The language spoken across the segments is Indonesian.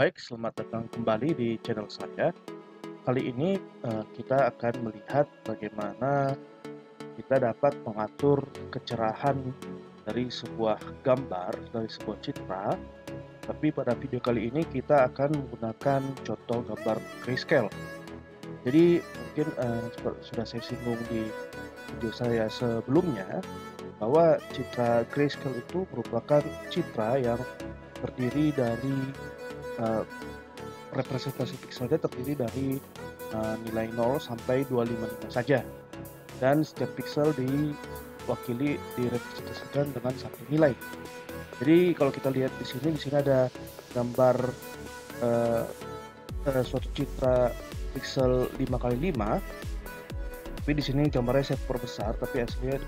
Baik, selamat datang kembali di channel saya. Kali ini kita akan melihat bagaimana kita dapat mengatur kecerahan dari sebuah gambar, dari sebuah citra. Tapi pada video kali ini kita akan menggunakan contoh gambar grayscale. Jadi mungkin sudah saya singgung di video saya sebelumnya bahwa citra grayscale itu merupakan citra yang terdiri dari eh, representasi pikselnya terdiri dari nilai 0 sampai 255 saja, dan setiap piksel direpresentasikan dengan satu nilai. Jadi kalau kita lihat di sini ada gambar uh, suatu citra piksel 5x5, tapi di sini gambarnya saya perbesar, tapi aslinya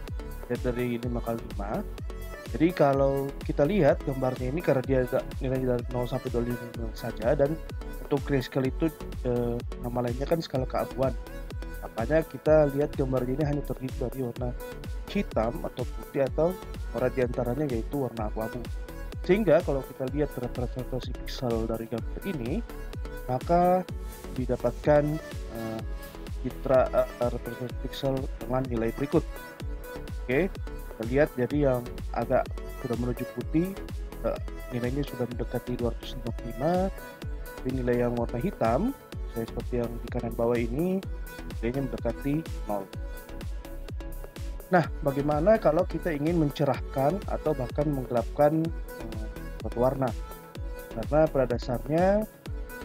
lihat dari 5x5. Jadi kalau kita lihat gambarnya ini, karena dia nilai dari 0 sampai 25 saja, dan untuk grayscale itu nama lainnya kan skala keabuan. Makanya kita lihat gambar ini hanya terdiri dari warna hitam atau putih, atau warna diantaranya yaitu warna abu-abu. Sehingga kalau kita lihat representasi piksel dari gambar ini, maka didapatkan citra representasi piksel dengan nilai berikut. Oke, kita lihat jadi yang agak sudah menuju putih, nilainya sudah mendekati 255. Tapi nilai yang warna hitam, saya seperti yang di kanan bawah ini, nilainya mendekati 0. Nah, bagaimana kalau kita ingin mencerahkan atau bahkan menggelapkan suatu warna? Karena pada dasarnya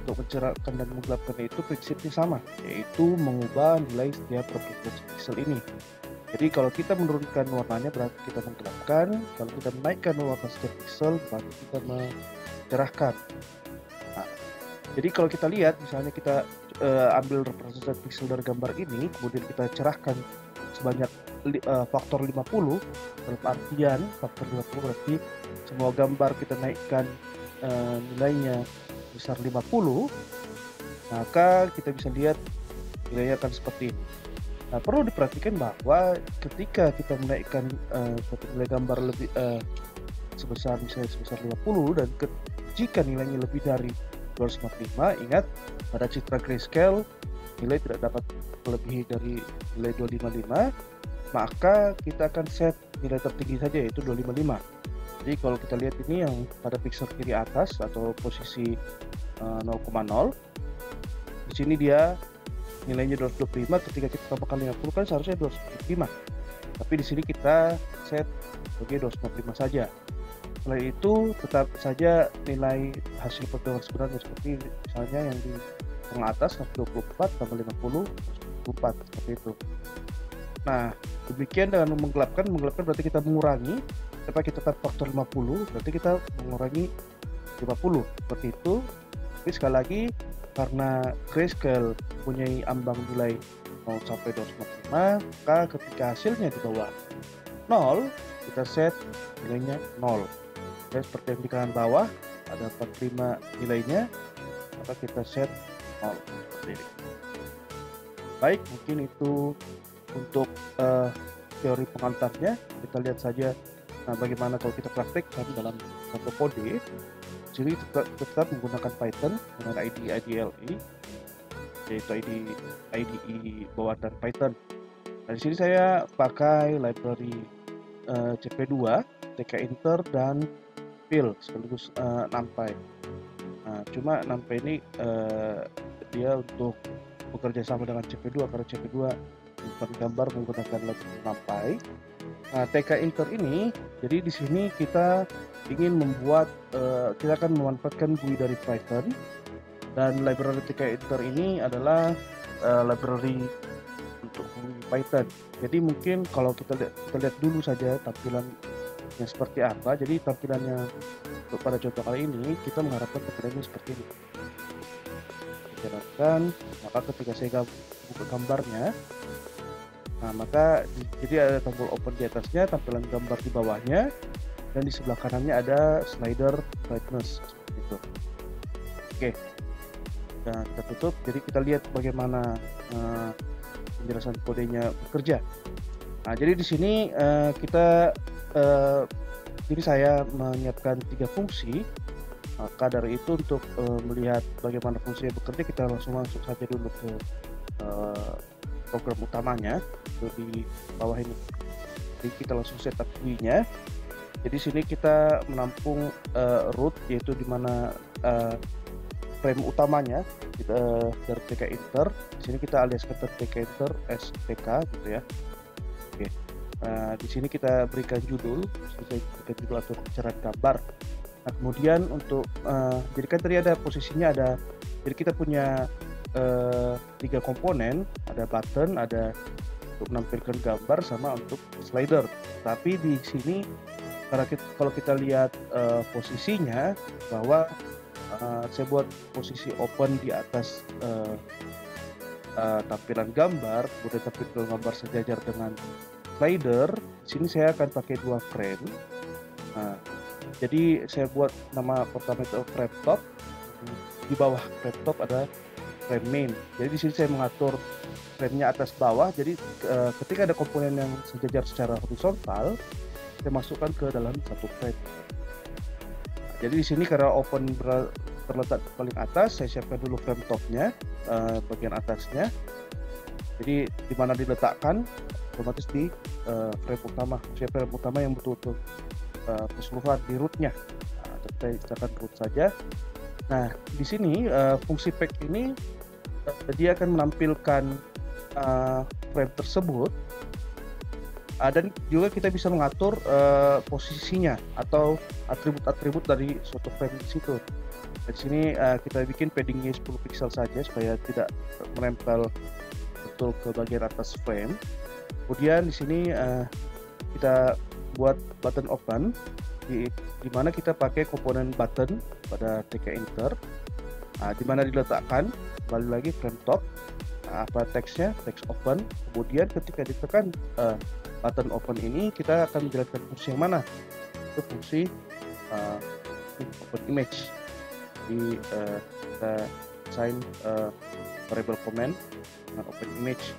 untuk mencerahkan dan menggelapkan itu prinsipnya sama, yaitu mengubah nilai setiap representasi piksel ini. Jadi kalau kita menurunkan warnanya berarti kita menggelapkan, kalau kita menaikkan warna setiap piksel berarti kita mencerahkan. Nah, jadi kalau kita lihat, misalnya kita ambil representasi piksel dari gambar ini, kemudian kita cerahkan sebanyak faktor 50, dalam artian faktor 50 berarti semua gambar kita naikkan nilainya besar 50, maka kita bisa lihat nilainya akan seperti ini. Nah, perlu diperhatikan bahwa ketika kita menaikkan suatu nilai gambar lebih sebesar 50, dan jika nilainya lebih dari 255, ingat pada citra grayscale nilai tidak dapat melebihi dari nilai 255, maka kita akan set nilai tertinggi saja, yaitu 255. Jadi kalau kita lihat ini yang pada piksel kiri atas atau posisi 0,0, di sini dia nilainya 225, ketika kita tambahkan 50 kan seharusnya 275. Tapi di sini kita set sebagai 255 saja. Selain itu tetap saja nilai hasil perhitungan sebenarnya seperti misalnya yang di tengah atas 124 tambah 50 124, seperti itu. Nah, demikian dengan menggelapkan berarti kita mengurangi, kita tetap faktor 50 berarti kita mengurangi 50, seperti itu. Tapi sekali lagi, karena grayscale mempunyai ambang nilai 0 sampai 255, maka ketika hasilnya di bawah 0, kita set nilainya 0. Dan seperti yang di kanan bawah ada 45 nilainya, maka kita set 0 seperti ini. Baik, mungkin itu untuk teori pengantarnya. Kita lihat saja bagaimana kalau kita praktekkan dalam satu kode. Jadi tetap menggunakan Python dengan IDE, yaitu IDE bawaan dari Python. Nah, di sini saya pakai library CP2, tkinter, dan Pil sekaligus NumPy. Nah, cuma NumPy ini dia untuk bekerja sama dengan CP2, karena CP2 menyimpan gambar menggunakan library NumPy. Nah, tkinter ini, jadi di sini kita ingin membuat, kita akan memanfaatkan GUI dari Python, dan library tkinter ini adalah library untuk GUI Python. Jadi mungkin kalau kita lihat dulu saja tampilannya seperti apa. Jadi tampilannya pada contoh kali ini kita mengharapkan tampilannya seperti ini. Kita harapkan, maka ketika saya buka gambarnya, nah maka jadi ada tombol open di atasnya, tampilan gambar di bawahnya, dan di sebelah kanannya ada slider brightness seperti itu. Oke, dan kita tutup. Jadi kita lihat bagaimana penjelasan kodenya bekerja. Nah, jadi di sini jadi saya menyiapkan 3 fungsi. Maka dari itu untuk melihat bagaimana fungsinya bekerja, kita langsung masuk saja dulu ke program utamanya, itu di bawah ini. Jadi kita langsung setup GUI-nya. Jadi sini kita menampung root, yaitu dimana frame utamanya dari TK Inter. Di sini kita aliaskan ke TK Inter STK gitu ya. Oke. Di sini kita berikan judul, atau pencerahan gambar. Nah, kemudian untuk jadi kan tadi ada posisinya jadi kita punya 3 komponen, ada button, ada untuk menampilkan gambar, sama untuk slider. Tapi di sini kalau kita lihat posisinya, bahwa saya buat posisi open di atas tampilan gambar, kemudian tampilan gambar sejajar dengan slider. Di sini saya akan pakai 2 frame. Nah, jadi saya buat nama pertama itu frame top, di bawah frame top ada frame main. Jadi di sini saya mengatur frame-nya atas bawah. Jadi ketika ada komponen yang sejajar secara horizontal, saya masukkan ke dalam satu frame. Nah, jadi di sini karena open terletak paling atas, saya siapkan dulu frame top-nya, bagian atasnya. Jadi di mana diletakkan, otomatis di frame utama yang betul-betul keseluruhan di root-nya. Nah, kita installkan root saja. Nah, di sini fungsi pack ini dia akan menampilkan frame tersebut, dan juga kita bisa mengatur posisinya atau atribut-atribut dari suatu frame di situ. Di sini kita bikin paddingnya 10 pixel saja supaya tidak menempel betul ke bagian atas frame. Kemudian di sini kita buat button open, di mana kita pakai komponen button pada TK Inter. Di mana diletakkan, kembali lagi frame top. Apa teksnya? Teks open. Kemudian ketika ditekan button open ini, kita akan menjalankan fungsi yang mana? Itu fungsi open image. Di kita assign variable command dengan open image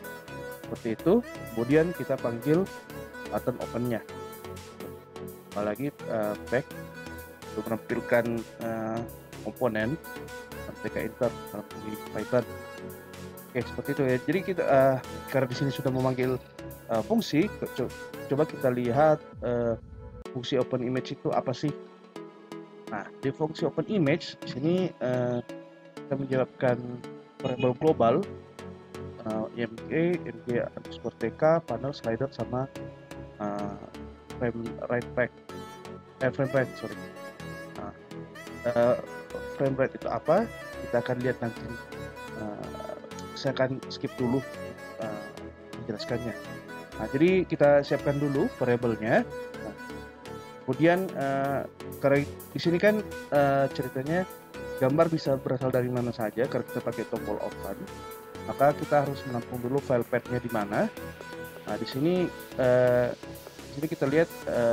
seperti itu. Kemudian kita panggil button opennya. Apalagi back untuk menampilkan komponen TK Inter dalam Python. Oke, seperti itu ya. Jadi kita karena di sini sudah memanggil fungsi, coba kita lihat fungsi open image itu apa sih. Nah, di fungsi open image di sini kita menjawabkan variable global img_tk, panel, slider, sama frame right, sorry. Nah, frame right itu apa? Kita akan lihat nanti. Saya akan skip dulu menjelaskannya. Nah, jadi kita siapkan dulu variabelnya. Nah, kemudian karena di sini kan ceritanya gambar bisa berasal dari mana saja karena kita pakai tombol open, maka kita harus menampung dulu file path-nya di mana. Nah, di sini kita lihat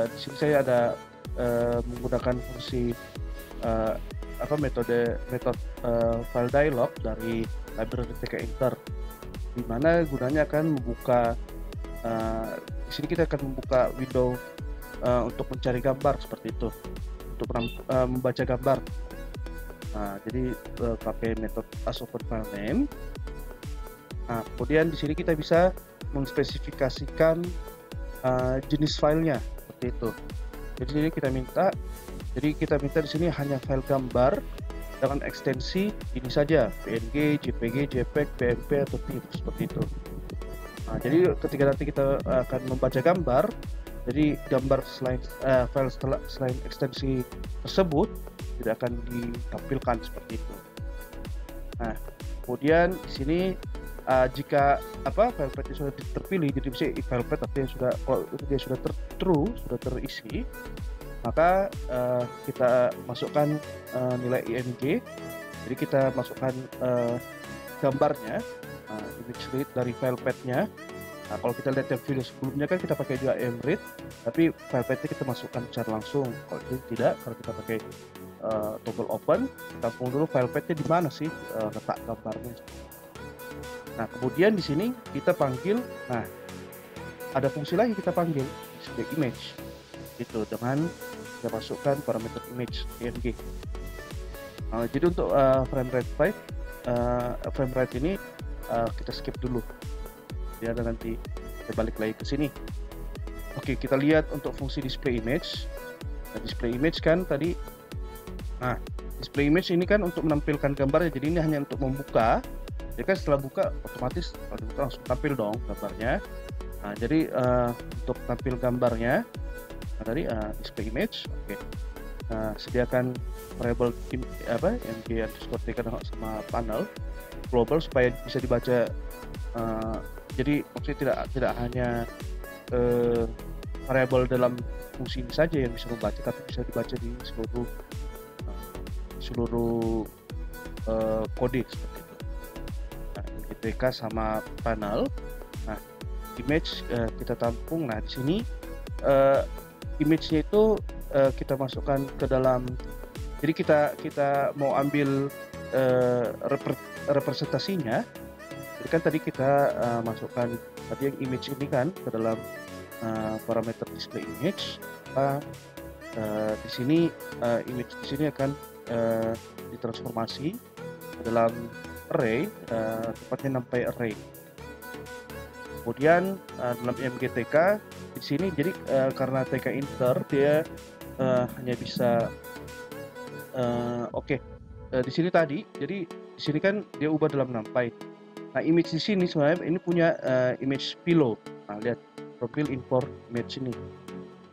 di sini saya ada menggunakan fungsi metode file dialog dari library TK Inter, di mana gunanya akan membuka di sini kita akan membuka window untuk mencari gambar seperti itu, untuk membaca gambar. Nah, jadi pakai metode as_open_filename. Nah, kemudian di sini kita bisa menspesifikasikan jenis filenya seperti itu. Jadi kita minta di sini hanya file gambar dengan ekstensi ini saja, PNG, JPG, JPEG, PNG atau TIFF seperti itu. Nah, jadi ketika nanti kita akan membaca gambar, jadi gambar file selain ekstensi tersebut tidak akan ditampilkan seperti itu. Nah, kemudian di sini jika file path sudah terpilih, jadi bisa file path artinya kalau dia sudah terisi, maka kita masukkan nilai img. Jadi kita masukkan gambarnya, image read dari file path-nya. Nah, kalau kita lihat yang video sebelumnya kan kita pakai juga imread, tapi file path-nya kita masukkan secara langsung. Kalau ini tidak, kalau kita pakai tombol open, tampung dulu file path-nya di mana sih letak gambarnya. Nah, kemudian di sini kita panggil, nah ada fungsi lagi kita panggil display image, itu dengan kita masukkan parameter image img. Jadi untuk frame rate ini kita skip dulu ya, dan nanti kita balik lagi ke sini. Oke, kita lihat untuk fungsi display image. Nah, display image kan tadi, display image ini kan untuk menampilkan gambarnya, jadi ini hanya untuk membuka. Jadi kan setelah buka otomatis kalau dibuka langsung tampil dong gambarnya. Jadi untuk tampil gambarnya, tadi display image. Oke. Sediakan variable mg_tk sama panel global supaya bisa dibaca. Jadi maksudnya tidak hanya variabel dalam fungsi ini saja yang bisa membaca, tapi bisa dibaca di seluruh kode seperti itu. mg_tk sama panel. Image kita tampung. Di sini image-nya itu kita masukkan ke dalam. Jadi kita mau ambil representasinya. Jadi kan tadi kita masukkan tadi yang image ini kan ke dalam parameter display image. Di sini image di sini akan ditransformasi ke dalam array, tepatnya NumPy array. Kemudian dalam mg_tk di sini, jadi karena tk inter dia hanya bisa di sini tadi, jadi di sini kan dia ubah dalam NumPy. Image di sini sebenarnya ini punya image pillow. Lihat profil import image ini.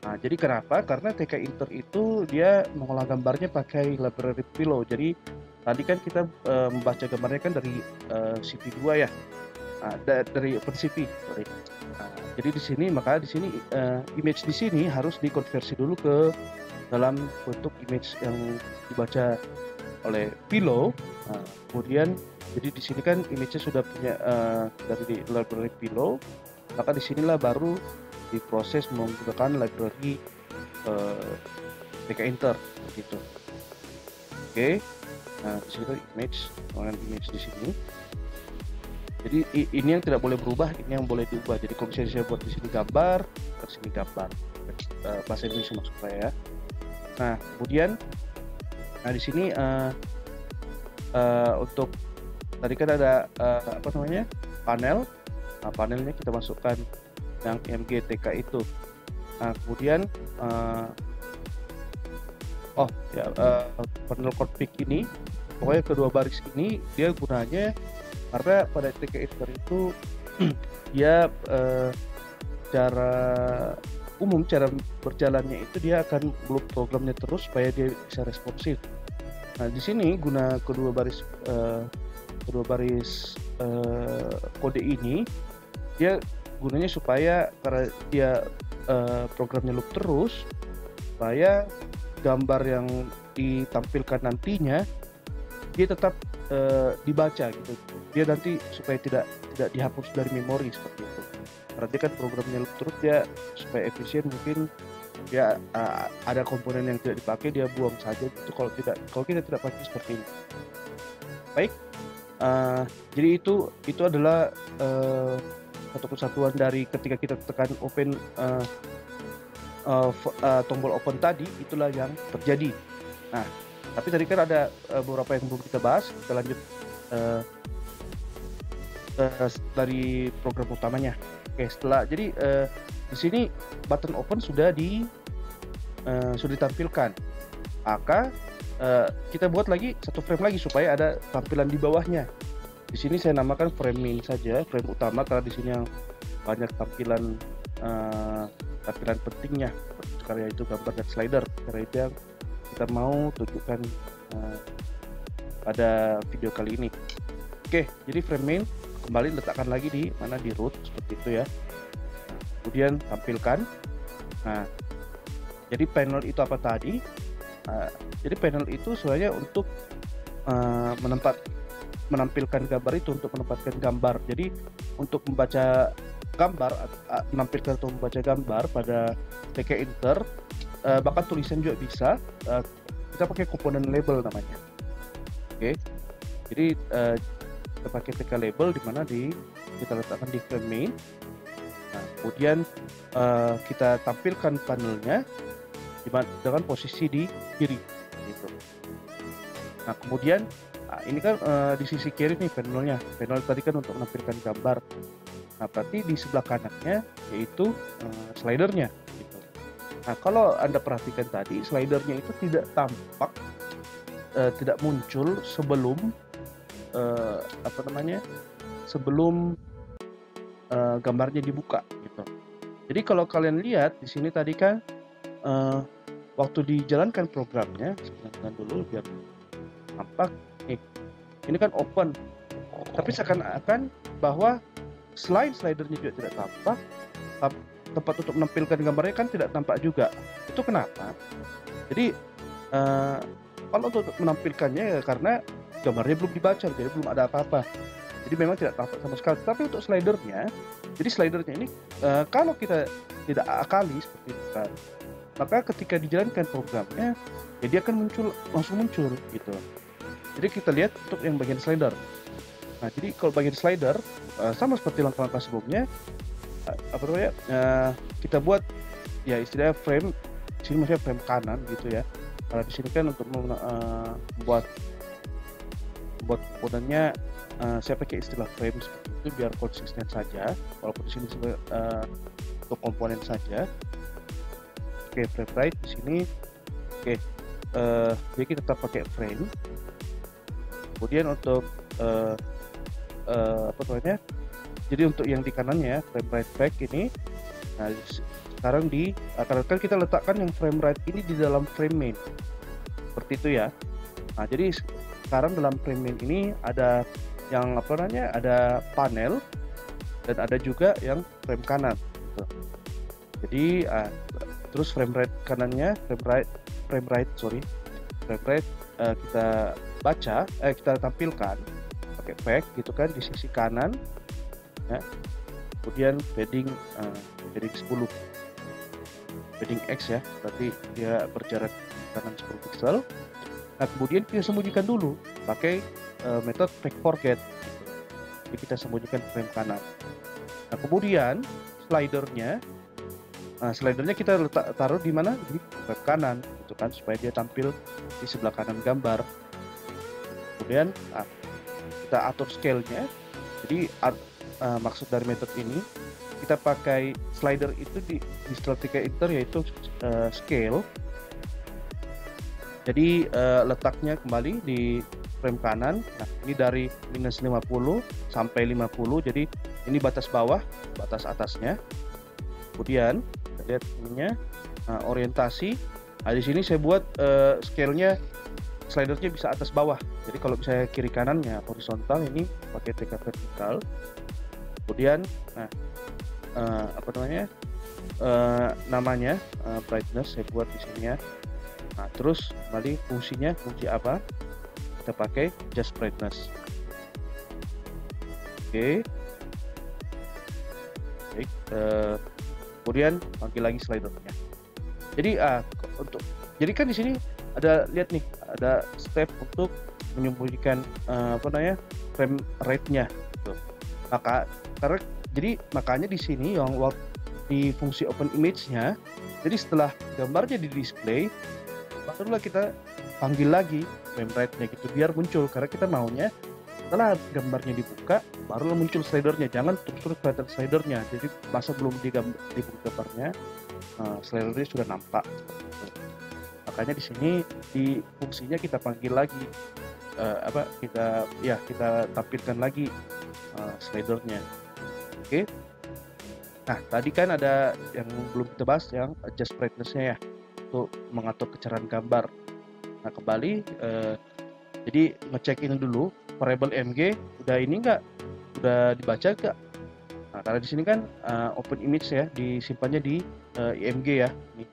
Jadi kenapa? Karena tk inter itu dia mengolah gambarnya pakai library pillow. Jadi tadi kan kita membaca gambarnya kan dari cp2 ya. Dari OpenCV, sorry. Jadi di sini, maka di sini image di sini harus dikonversi dulu ke dalam bentuk image yang dibaca oleh pillow. Kemudian jadi di sini kan image-nya sudah punya dari library pillow, maka di sinilah baru diproses menggunakan library tk inter gitu. Oke. Di sini image, dengan image di sini. Jadi ini yang tidak boleh berubah, ini yang boleh diubah. Jadi kalau misalnya saya buat di sini gambar, di sini gambar. Bahasa Indonesia maksud saya. Kemudian di sini untuk tadi kan ada panel. Panelnya kita masukkan yang mg_tk itu. Kemudian panel config ini, pokoknya kedua baris ini dia gunanya karena pada tk inter itu dia cara berjalannya itu dia akan loop programnya terus supaya dia bisa responsif. Di sini guna kedua baris kode ini, dia gunanya supaya karena dia programnya loop terus, supaya gambar yang ditampilkan nantinya dia tetap dibaca gitu. Dia nanti supaya tidak dihapus dari memori seperti itu. Berarti kan programnya loop terus, dia supaya efisien mungkin dia ada komponen yang tidak dipakai dia buang saja gitu, kalau kita tidak pakai seperti ini. Baik. Jadi itu adalah satu kesatuan dari ketika kita tekan open tombol open tadi, itulah yang terjadi. Tapi tadi kan ada beberapa yang belum kita bahas. Kita lanjut dari program utamanya. Oke, jadi di sini button open sudah ditampilkan. Maka kita buat lagi satu frame lagi supaya ada tampilan di bawahnya. Di sini saya namakan frame main saja, frame utama, karena di sini yang banyak tampilan pentingnya, karya itu gambar dan slider. Karena itu yang kita mau tunjukkan pada video kali ini. Oke, jadi frame main kembali letakkan lagi di mana, di root seperti itu ya. Kemudian tampilkan. Jadi panel itu apa tadi? Jadi panel itu sebenarnya untuk menampilkan gambar itu, untuk menempatkan gambar. Jadi untuk membaca gambar, menampilkan atau membaca gambar pada tk inter, bahkan tulisan juga bisa. Kita pakai komponen label namanya. Oke, jadi kita pakai tk label di mana kita letakkan di frame main. Kemudian kita tampilkan panelnya dengan posisi di kiri gitu. Nah, kemudian ini kan di sisi kiri nih panelnya. Panel tadi kan untuk menampilkan gambar. Nah, berarti di sebelah kanannya yaitu slidernya gitu. Nah, kalau Anda perhatikan tadi slidernya itu tidak tampak, tidak muncul sebelum apa namanya? Sebelum gambarnya dibuka gitu. Jadi kalau kalian lihat di sini tadi kan waktu dijalankan programnya, sebentar dulu biar nampak nih. Ini kan open, tapi seakan-akan bahwa selain slidernya juga tidak tampak, tempat untuk menampilkan gambarnya kan tidak tampak juga. Itu kenapa? Jadi kalau untuk menampilkannya ya karena gambarnya belum dibaca, jadi belum ada apa-apa. Jadi memang tidak tampak sama sekali. Tapi untuk slidernya, jadi slidernya ini kalau kita tidak akali seperti itu kan, maka ketika dijalankan programnya, ya dia akan langsung muncul gitu. Jadi kita lihat untuk yang bagian slider. Nah, jadi kalau bagian slider sama seperti langkah-langkah sebelumnya, apa namanya? Kita buat ya istilahnya frame, sini maksudnya frame kanan gitu ya. Karena di sini kan untuk membuat komponennya saya pakai istilah frame seperti itu biar konsisten saja. Walaupun di sini untuk komponen saja. Oke, frame right di sini. Oke, jadi kita tetap pakai frame. Kemudian untuk apa namanya? Jadi untuk yang di kanannya frame right back ini, nah sekarang karena kan kita letakkan yang frame right ini di dalam frame main, seperti itu ya. Nah jadi sekarang dalam frame main ini ada yang apa namanya? Ada panel dan ada juga yang frame kanan. Gitu. Jadi terus frame right kanannya frame right kita baca, kita tampilkan pakai back gitu kan di sisi kanan ya. Kemudian padding 10 padding X ya, berarti dia berjarak kanan 10 pixel. Nah kemudian kita sembunyikan dulu pakai metode fake forget gitu. Jadi kita sembunyikan frame kanan. Nah kemudian slidernya kita taruh di mana? Di frame kanan gitu kan, supaya dia tampil di sebelah kanan gambar. Kemudian kita atur scale-nya. Jadi maksud dari metode ini kita pakai slider itu di strategia enter yaitu scale. Jadi letaknya kembali di frame kanan. Nah, ini dari minus 50 sampai 50. Jadi ini batas bawah, batas atasnya. Kemudian lihat ininya orientasi. Nah, di sini saya buat scale-nya slidernya bisa atas bawah. Jadi kalau misalnya kiri kanannya horizontal, ini pakai TK vertikal. Kemudian apa namanya? Namanya brightness saya buat di sini ya. Nah, terus kembali fungsi apa? Kita pakai just brightness. Oke. Baik, kemudian panggil lagi slidernya. Jadi kan di sini lihat nih, ada step untuk menyembunyikan frame rate-nya gitu. Makanya di sini yang di fungsi open image-nya, jadi setelah gambarnya di display, barulah kita panggil lagi frame rate-nya gitu biar muncul, karena kita maunya setelah gambarnya dibuka barulah muncul slidernya, jangan terus kelihatan slidernya. Jadi masa belum dibuka gambarnya slidernya sudah nampak. Makanya di sini di fungsinya kita panggil lagi kita tampilkan lagi slidernya. Oke. Nah tadi kan ada yang belum kita bahas, yang adjust brightness-nya ya, untuk mengatur kecerahan gambar. Nah kembali jadi ngecek ini dulu variable mg udah dibaca nggak. Nah karena di sini kan open image ya, disimpannya di img ya. Nih.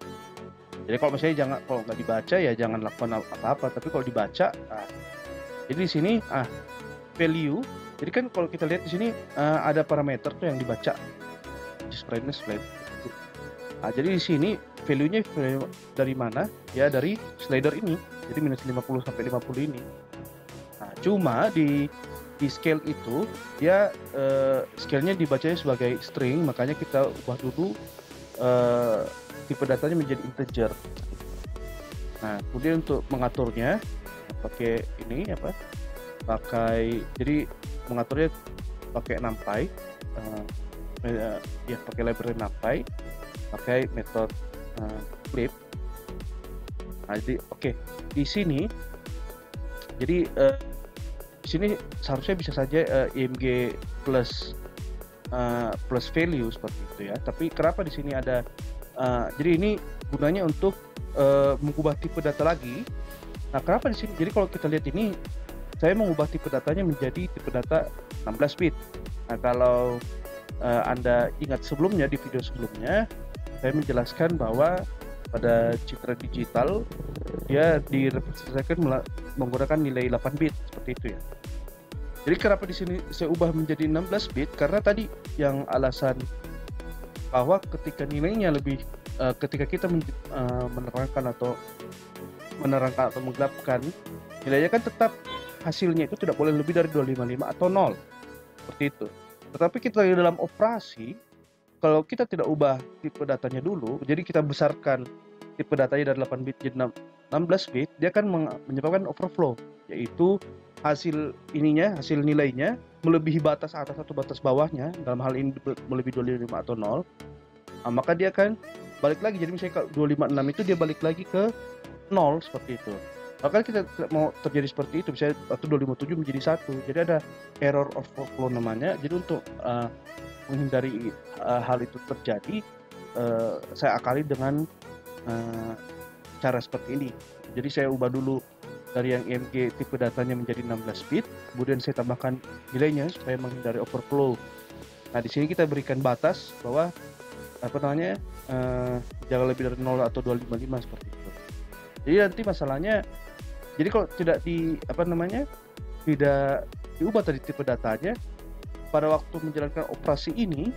Jadi kalau misalnya kalau nggak dibaca ya jangan lakukan apa-apa, tapi kalau dibaca, jadi di sini value. Jadi kan kalau kita lihat di sini ada parameter tuh yang dibaca, just brightness value. Nah, jadi di sini value-nya dari mana? Ya dari slider ini. Jadi minus 50 sampai 50 ini. Nah, cuma di scale itu dia scale-nya dibacanya sebagai string, makanya kita ubah dulu tipe datanya menjadi integer. Nah, kemudian untuk mengaturnya pakai ini apa? Pakai jadi mengaturnya pakai NumPy, ya pakai library NumPy, pakai metode clip. Nah, jadi oke. Di sini jadi di sini seharusnya bisa saja img plus value seperti itu ya. Tapi kenapa di sini ada jadi ini gunanya untuk mengubah tipe data lagi. Nah, kenapa di sini? Jadi kalau kita lihat ini, saya mengubah tipe datanya menjadi tipe data 16 bit. Nah, kalau Anda ingat sebelumnya di video sebelumnya, saya menjelaskan bahwa pada citra digital dia direpresentasikan menggunakan nilai 8 bit seperti itu ya. Jadi kenapa di sini saya ubah menjadi 16 bit? Karena tadi yang alasan bahwa ketika nilainya lebih ketika kita menerangkan atau menggelapkan, nilainya kan tetap hasilnya itu tidak boleh lebih dari 255 atau 0 seperti itu. Tetapi kita di dalam operasi, kalau kita tidak ubah tipe datanya dulu, jadi kita besarkan tipe datanya dari 8 bit jadi 16 bit, dia akan menyebabkan overflow, yaitu hasil nilainya melebihi batas atas atau batas bawahnya, dalam hal ini melebihi 255 atau 0. Nah, maka dia akan balik lagi. Jadi misalnya kalau 256 itu dia balik lagi ke 0 seperti itu. Maka kita tidak mau terjadi seperti itu, misalnya atau 257 menjadi 1. Jadi ada error overflow namanya. Jadi untuk menghindari hal itu terjadi, saya akali dengan cara seperti ini. Jadi saya ubah dulu dari yang img tipe datanya menjadi 16 bit, kemudian saya tambahkan nilainya supaya menghindari overflow. Nah, di sini kita berikan batas bahwa jangan lebih dari 0 atau 255 seperti itu. Jadi nanti masalahnya, jadi kalau tidak tidak diubah tadi tipe datanya, pada waktu menjalankan operasi ini,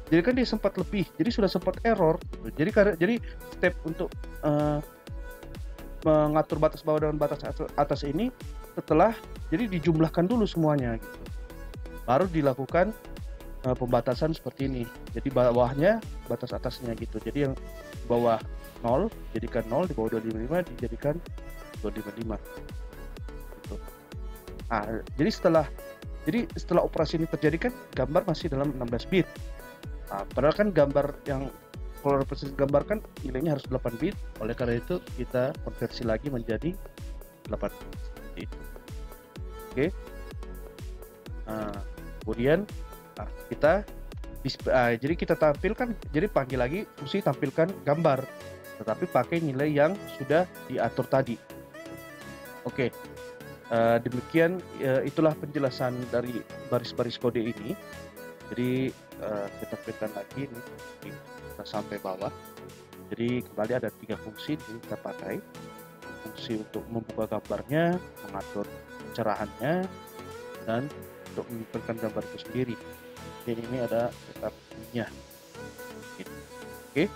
jadi kan dia sempat lebih, jadi sudah sempat error gitu. Jadi step untuk mengatur batas bawah dan batas atas ini setelah jadi dijumlahkan dulu semuanya gitu, baru dilakukan pembatasan seperti ini. Jadi bawahnya batas atasnya gitu. Jadi yang bawah 0 jadikan 0, di bawah 255 dijadikan 255 gitu. Nah, jadi setelah operasi ini terjadi kan gambar masih dalam 16 bit. Nah, padahal kan gambar yang kalau representasi gambar kan nilainya harus 8 bit. Oleh karena itu kita konversi lagi menjadi 8 bit. Oke. Kemudian jadi kita tampilkan, jadi panggil lagi fungsi tampilkan gambar, tetapi pakai nilai yang sudah diatur tadi. Oke. Demikian itulah penjelasan dari baris-baris kode ini. Jadi saya tampilkan lagi ini kita sampai bawah. Jadi kembali ada 3 fungsi yang kita pakai. Fungsi untuk membuka gambarnya, mengatur pencerahannya, dan untuk menampilkan gambar itu sendiri. Jadi ini ada setup view-nya. Oke.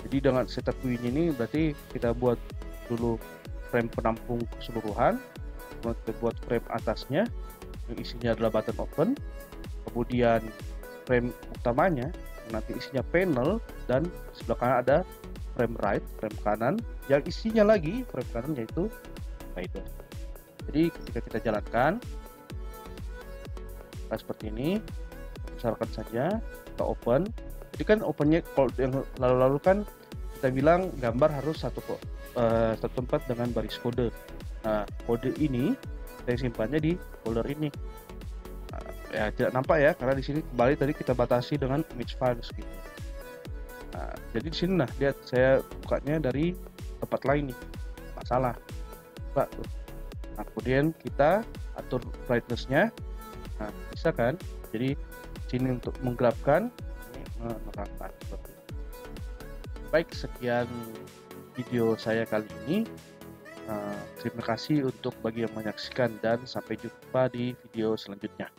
Jadi dengan setup view-nya ini berarti kita buat dulu frame penampung keseluruhan, kemudian kita buat frame atasnya yang isinya adalah button open, kemudian frame utamanya yang nanti isinya panel, dan sebelah kanan ada frame right, frame kanan yang isinya lagi frame kanan yaitu rider. Jadi ketika kita jalankan seperti ini, besarkan saja, kita open. Jadi kan opennya kalau yang lalu-lalu kan kita bilang gambar harus satu tempat dengan baris kode. Nah, kode ini saya simpannya di folder ini. Nah, ya tidak nampak ya, karena di sini kembali tadi kita batasi dengan image files gitu. Nah, jadi di sini lihat saya bukanya dari tempat lain nih, masalah. Nah, kemudian kita atur brightness-nya. Nah, bisa kan? Jadi sini untuk menggelapkan, ini menerangkan seperti itu. Baik, sekian video saya kali ini. Terima kasih untuk bagi yang menyaksikan dan sampai jumpa di video selanjutnya.